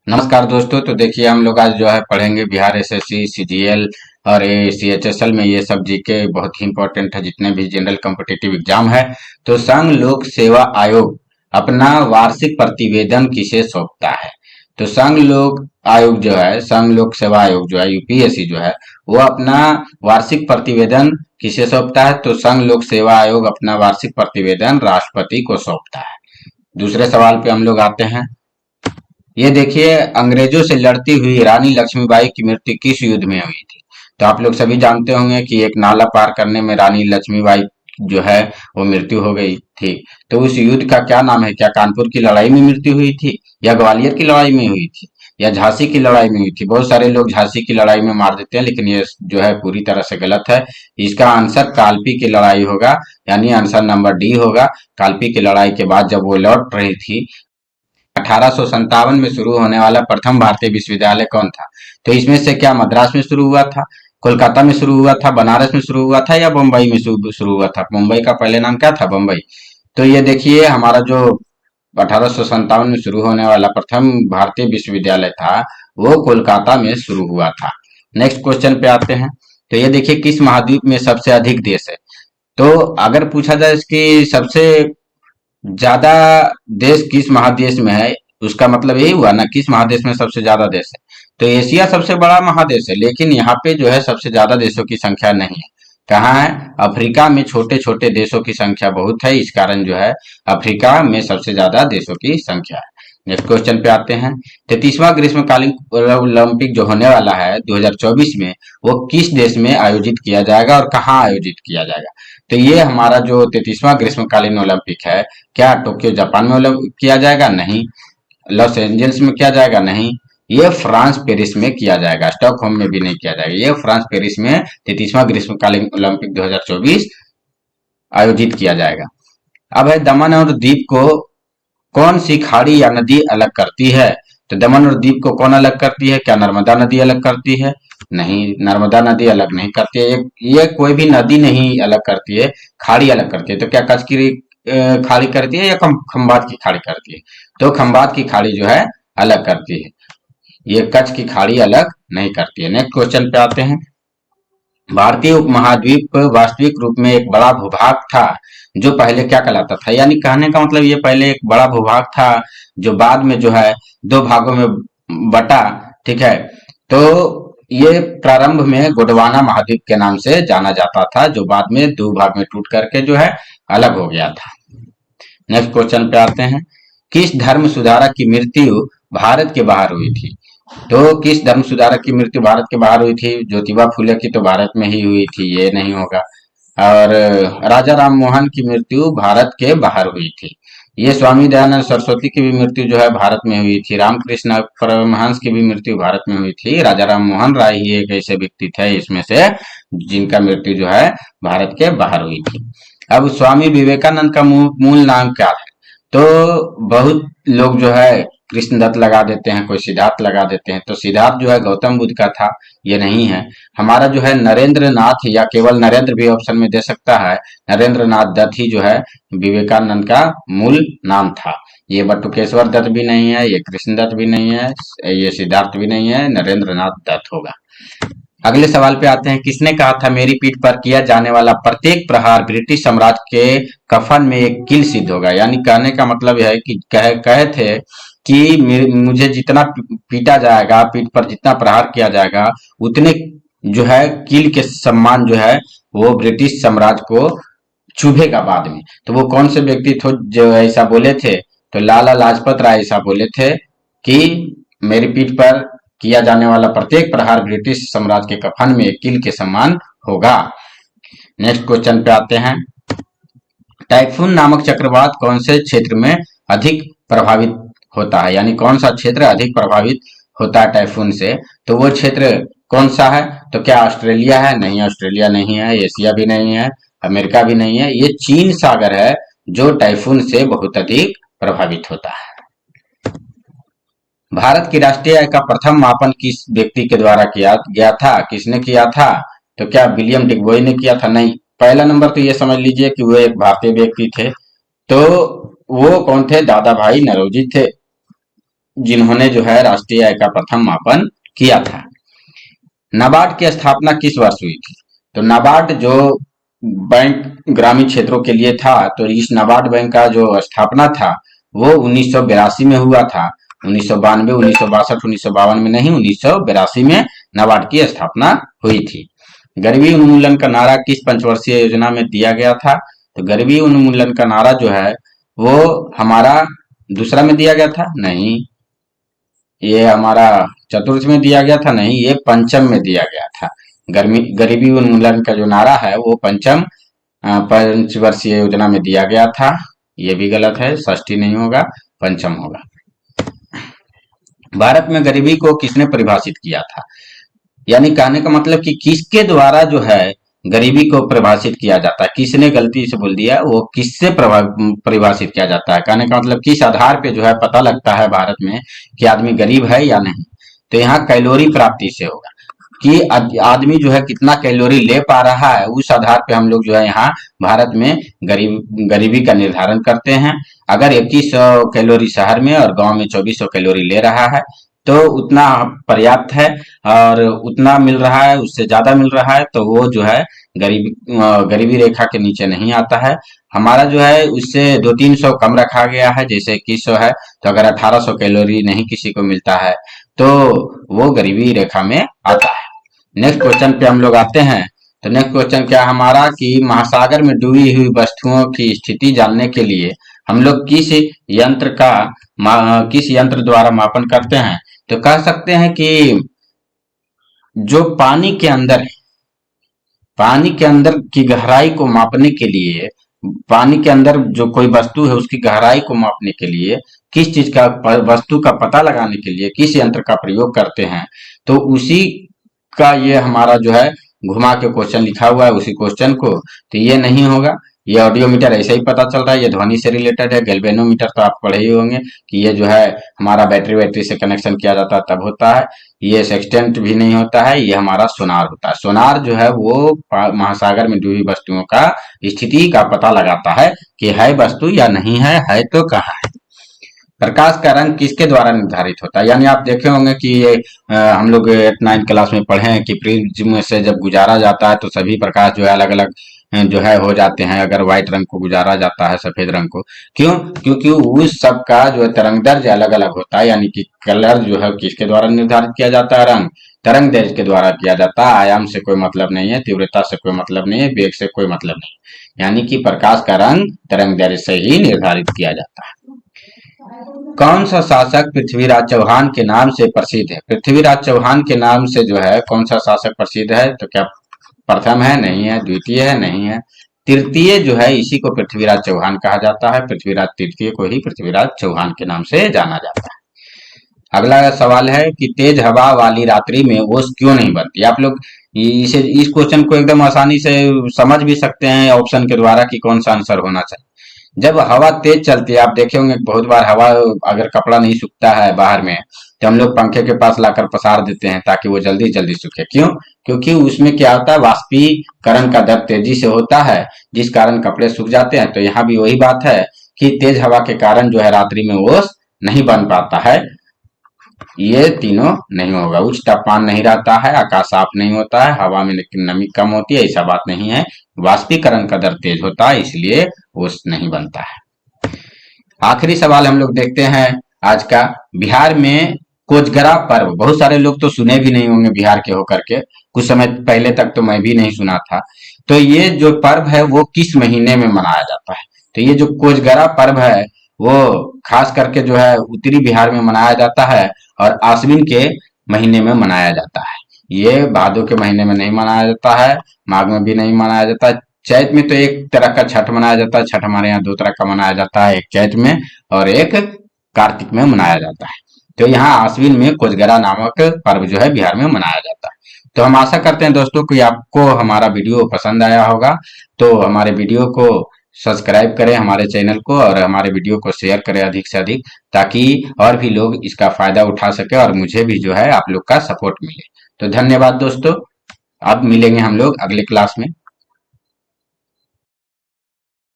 नमस्कार दोस्तों। तो देखिए हम लोग आज जो है पढ़ेंगे बिहार एसएससी सीजीएल और ये सीएचएसएल में ये सब जीके बहुत ही इंपॉर्टेंट है। जितने भी जनरल कॉम्पिटिटिव एग्जाम है तो संघ लोक सेवा आयोग अपना वार्षिक प्रतिवेदन किसे सौंपता है। तो संघ लोक आयोग जो है, संघ लोक सेवा आयोग जो है यूपीएससी जो है, वो अपना वार्षिक प्रतिवेदन किसे सौंपता है। तो संघ लोक सेवा आयोग अपना वार्षिक प्रतिवेदन राष्ट्रपति को सौंपता है। दूसरे सवाल पे हम लोग आते हैं। ये देखिए, अंग्रेजों से लड़ती हुई रानी लक्ष्मीबाई की मृत्यु किस युद्ध में हुई थी। तो आप लोग सभी जानते होंगे कि एक नाला पार करने में रानी लक्ष्मीबाई जो है वो मृत्यु हो गई थी। तो उस युद्ध का क्या नाम है? क्या कानपुर की लड़ाई में मृत्यु हुई थी, या ग्वालियर की लड़ाई में हुई थी, या झांसी की लड़ाई में हुई थी? बहुत सारे लोग झांसी की लड़ाई में मार देते हैं, लेकिन ये जो है पूरी तरह से गलत है। इसका आंसर कालपी की लड़ाई होगा, यानी आंसर नंबर डी होगा। कालपी की लड़ाई के बाद जब वो लौट रही थी, 1857 में शुरू होने वाला प्रथम भारतीय विश्वविद्यालय कौन था? तो इसमें से क्या मद्रास में शुरू हुआ था, कोलकाता में शुरू हुआ था, बनारस में शुरू हुआ था, या बम्बई में शुरू हुआ था? मुंबई का पहले नाम क्या था? बम्बई। तो ये देखिए, हमारा जो 1857 में शुरू होने वाला प्रथम भारतीय विश्वविद्यालय था वो कोलकाता में शुरू हुआ था। नेक्स्ट क्वेश्चन पे आते हैं। तो ये देखिए, किस महाद्वीप में सबसे अधिक देश है? तो अगर पूछा जाए इसकी सबसे ज्यादा देश किस महादेश में है, उसका मतलब यही हुआ ना, किस महादेश में सबसे ज्यादा देश है। तो एशिया सबसे बड़ा महादेश है, लेकिन यहाँ पे जो है सबसे ज्यादा देशों की संख्या नहीं है। कहाँ है? अफ्रीका में छोटे छोटे देशों की संख्या बहुत है, इस कारण जो है अफ्रीका में सबसे ज्यादा देशों की संख्या है। नेक्स्ट क्वेश्चन पे आते हैं। 33वां ग्रीष्मकालीन ओलंपिक जो होने वाला है 2024 में, वो किस देश में आयोजित किया जाएगा और कहाँ आयोजित किया जाएगा? तो ये हमारा जो 33वां ग्रीष्मकालीन ओलंपिक है, क्या टोक्यो जापान में किया जाएगा? नहीं। लॉस एंजल्स में किया जाएगा? नहीं। ये फ्रांस पेरिस में किया जाएगा, स्टॉकहोम में भी नहीं किया जाएगा। ये फ्रांस पेरिस में 33वां ग्रीष्मकालीन ओलंपिक 2024 आयोजित किया जाएगा। अब है, दमन और दीव को कौन सी खाड़ी या नदी अलग करती है? तो दमन और दीव को कौन अलग करती है? क्या नर्मदा नदी अलग करती है? नहीं, नर्मदा नदी अलग नहीं करती है। ये कोई भी नदी नहीं अलग करती है, खाड़ी अलग करती है। तो क्या कच्छ की खाड़ी करती है, या खंबात की खाड़ी करती है? तो खंबात की खाड़ी जो है अलग करती है, ये कच्छ की खाड़ी अलग नहीं करती है। नेक्स्ट क्वेश्चन पे आते हैं। भारतीय उपमहाद्वीप वास्तविक रूप में एक बड़ा भूभाग था जो पहले क्या कहलाता था? यानी कहने का मतलब ये पहले एक बड़ा भूभाग था जो बाद में जो है दो भागों में बटा। ठीक है, तो ये प्रारंभ में गोंडवाना महाद्वीप के नाम से जाना जाता था, जो बाद में दो भाग में टूट करके जो है अलग हो गया था। नेक्स्ट क्वेश्चन पे आते हैं। किस धर्म सुधारक की मृत्यु भारत के बाहर हुई थी? तो किस धर्म सुधारक की मृत्यु भारत के बाहर हुई थी? ज्योतिबा फुले की तो भारत में ही हुई थी, ये नहीं होगा। और राजा राम मोहन की मृत्यु भारत के बाहर हुई थी। ये स्वामी दयानंद सरस्वती की भी मृत्यु जो है भारत में हुई थी। रामकृष्ण परमहंस की भी मृत्यु भारत में हुई थी। राजा राम मोहन राय ही एक ऐसे व्यक्ति थे इसमें से जिनका मृत्यु जो है भारत के बाहर हुई थी। अब स्वामी विवेकानंद का मूल नाम क्या है? तो बहुत लोग जो है कृष्णदत्त लगा देते हैं, कोई सिद्धार्थ लगा देते हैं। तो सिद्धार्थ जो है गौतम बुद्ध का था, ये नहीं है। हमारा जो है नरेंद्र नाथ, या केवल नरेंद्र भी ऑप्शन में दे सकता है। नरेंद्र नाथ दत्त ही जो है विवेकानंद का मूल नाम था। ये बटुकेश्वर दत्त भी नहीं है, ये कृष्णदत्त भी नहीं है, ये सिद्धार्थ भी नहीं है, नरेंद्र नाथ दत्त होगा। अगले सवाल पे आते हैं। किसने कहा था मेरी पीठ पर किया जाने वाला प्रत्येक प्रहार ब्रिटिश साम्राज्य के कफन में एक कील सिद्ध होगा? यानी कहने का मतलब यह है कि कहे थे कि मुझे जितना पीटा जाएगा, पीठ पर जितना प्रहार किया जाएगा, उतने जो है कील के सम्मान जो है वो ब्रिटिश साम्राज्य को चुभेगा बाद में। तो वो कौन से व्यक्ति थे जो ऐसा बोले थे? तो लाला लाजपत राय ऐसा बोले थे कि मेरी पीठ पर किया जाने वाला प्रत्येक प्रहार ब्रिटिश साम्राज्य के कफन में एक कील के समान होगा। नेक्स्ट क्वेश्चन पे आते हैं। टाइफून नामक चक्रवात कौन से क्षेत्र में अधिक प्रभावित होता है? यानी कौन सा क्षेत्र अधिक प्रभावित होता है टाइफून से? तो वो क्षेत्र कौन सा है? तो क्या ऑस्ट्रेलिया है? नहीं, ऑस्ट्रेलिया नहीं है। एशिया भी नहीं है, अमेरिका भी नहीं है। ये चीन सागर है जो टाइफून से बहुत अधिक प्रभावित होता है। भारत की राष्ट्रीय आय का प्रथम मापन किस व्यक्ति के द्वारा किया गया था? किसने किया था? तो क्या विलियम डिकबॉय ने किया था? नहीं। पहला नंबर तो ये समझ लीजिए कि वो एक भारतीय व्यक्ति थे। तो वो कौन थे? दादा भाई नौरोजी थे। जिन्होंने जो है राष्ट्रीय आय का प्रथम मापन किया था। नाबार्ड की स्थापना किस वर्ष हुई थी? तो नाबार्ड जो बैंक ग्रामीण क्षेत्रों के लिए था, तो इस नाबार्ड बैंक का जो स्थापना था वो 1982 में हुआ था। 1992, 1962, 1952 में नहीं, 1982 में नाबार्ड की स्थापना हुई थी। गरीबी उन्मूलन का नारा किस पंचवर्षीय योजना में दिया गया था? तो गरीबी उन्मूलन का नारा जो है वो हमारा दूसरा में दिया गया था, नहीं, ये हमारा चतुर्थ में दिया गया था, नहीं, ये पंचम में दिया गया था। गरीबी उन्मूलन का जो नारा है वो पंचम पंचवर्षीय योजना में दिया गया था। ये भी गलत है, षष्ठी नहीं होगा, पंचम होगा। भारत में गरीबी को किसने परिभाषित किया था? यानी कहने का मतलब कि किसके द्वारा जो है गरीबी को परिभाषित किया जाता है, किसने गलती से बोल दिया, वो किससे परिभाषित किया जाता है, कहने का मतलब किस आधार पे जो है पता लगता है भारत में कि आदमी गरीब है या नहीं। तो यहाँ कैलोरी प्राप्ति से होगा कि आदमी जो है कितना कैलोरी ले पा रहा है, उस आधार पे हम लोग जो है यहाँ भारत में गरीबी का निर्धारण करते हैं। अगर 2100 कैलोरी शहर में और गांव में 2400 कैलोरी ले रहा है तो उतना पर्याप्त है, और उतना मिल रहा है, उससे ज्यादा मिल रहा है तो वो जो है गरीबी रेखा के नीचे नहीं आता है। हमारा जो है उससे 200-300 कम रखा गया है, जैसे 2100 है, तो अगर 1800 कैलोरी नहीं किसी को मिलता है तो वो गरीबी रेखा में आता है। नेक्स्ट क्वेश्चन पे हम लोग आते हैं। तो नेक्स्ट क्वेश्चन क्या हमारा कि महासागर में डूबी हुई वस्तुओं की स्थिति जानने के लिए हम लोग किस यंत्र द्वारा मापन करते हैं? तो कह सकते हैं कि जो पानी के अंदर की गहराई को मापने के लिए, पानी के अंदर जो कोई वस्तु है उसकी गहराई को मापने के लिए, किस चीज का वस्तु का पता लगाने के लिए किस यंत्र का प्रयोग करते हैं, तो उसी का ये हमारा जो है घुमा के क्वेश्चन लिखा हुआ है उसी क्वेश्चन को। तो ये नहीं होगा, ये ऑडियोमीटर ऐसे ही पता चल रहा है, ये ध्वनि से रिलेटेड है। गैल्वेनोमीटर तो आप पढ़े ही होंगे कि ये जो है हमारा बैटरी से कनेक्शन किया जाता है तब होता है। ये सेक्सटेंट भी नहीं होता है, ये हमारा सोनार होता है। सोनार जो है वो महासागर में डूबी वस्तुओं का स्थिति का पता लगाता है कि है वस्तु या नहीं है तो कहाँ है। प्रकाश का रंग किसके द्वारा निर्धारित होता है? यानी आप देखे होंगे कि ये हम लोग 8-9 क्लास में पढ़े हैं कि प्रिज्म से जब गुजारा जाता है तो सभी प्रकाश जो है अलग अलग जो है हो जाते हैं। अगर व्हाइट रंग को गुजारा जाता है सफेद रंग को, क्यों? क्योंकि उस सब का जो है तरंग दैर्ध्य अलग अलग होता है। यानी कि कलर जो है किसके द्वारा निर्धारित किया जाता है? रंग तरंग दैर्ध्य के द्वारा किया जाता है। आयाम से कोई मतलब नहीं है, तीव्रता से कोई मतलब नहीं है, वेग से कोई मतलब नहीं। यानी कि प्रकाश का रंग तरंग दैर्ध्य से ही निर्धारित किया जाता है। कौन सा शासक पृथ्वीराज चौहान के नाम से प्रसिद्ध है? पृथ्वीराज चौहान के नाम से जो है कौन सा शासक प्रसिद्ध है? तो क्या प्रथम है? नहीं है। द्वितीय है? नहीं है। तृतीय जो है इसी को पृथ्वीराज चौहान कहा जाता है। पृथ्वीराज तृतीय को ही पृथ्वीराज चौहान के नाम से जाना जाता है। अगला सवाल है कि तेज हवा वाली रात्रि में ओस क्यों नहीं बनती? आप लोग इस क्वेश्चन को एकदम आसानी से समझ भी सकते हैं ऑप्शन के द्वारा कि कौन सा आंसर होना चाहिए। जब हवा तेज चलती है, आप देखे होंगे बहुत बार हवा अगर कपड़ा नहीं सूखता है बाहर में तो हम लोग पंखे के पास लाकर पसार देते हैं ताकि वो जल्दी जल्दी सूखे। क्यों? क्योंकि उसमें क्या होता है, वाष्पीकरण का दर तेजी से होता है जिस कारण कपड़े सूख जाते हैं। तो यहाँ भी वही बात है कि तेज हवा के कारण जो है रात्रि में ओस नहीं बन पाता है। ये तीनों नहीं होगा। उच्च तापमान नहीं रहता है, आकाश साफ नहीं होता है, हवा में नमी कम होती है, ऐसा बात नहीं है। वाष्पीकरण का दर तेज होता है इसलिए ओस नहीं बनता है। आखिरी सवाल हम लोग देखते हैं आज का। बिहार में कोजगरा पर्व, बहुत सारे लोग तो सुने भी नहीं होंगे बिहार के होकर के, कुछ समय पहले तक तो मैं भी नहीं सुना था। तो ये जो पर्व है वो किस महीने में मनाया जाता है? तो ये जो कोजगरा पर्व है वो खास करके जो है उत्तरी बिहार में मनाया जाता है और आश्विन के महीने में मनाया जाता है। ये भादो के महीने में नहीं मनाया जाता है, माघ में भी नहीं मनाया जाता है। चैत में तो एक तरह का छठ मनाया जाता है। छठ हमारे यहाँ दो तरह का मनाया जाता है, एक चैत में और एक कार्तिक में मनाया जाता है। तो यहाँ आश्विन में कोजगरा नामक पर्व जो है बिहार में मनाया जाता है। तो हम आशा करते हैं दोस्तों कि आपको हमारा वीडियो पसंद आया होगा। तो हमारे वीडियो को सब्सक्राइब करें, हमारे चैनल को, और हमारे वीडियो को शेयर करें अधिक से अधिक, ताकि और भी लोग इसका फायदा उठा सके और मुझे भी जो है आप लोग का सपोर्ट मिले। तो धन्यवाद दोस्तों, अब मिलेंगे हम लोग अगले क्लास में।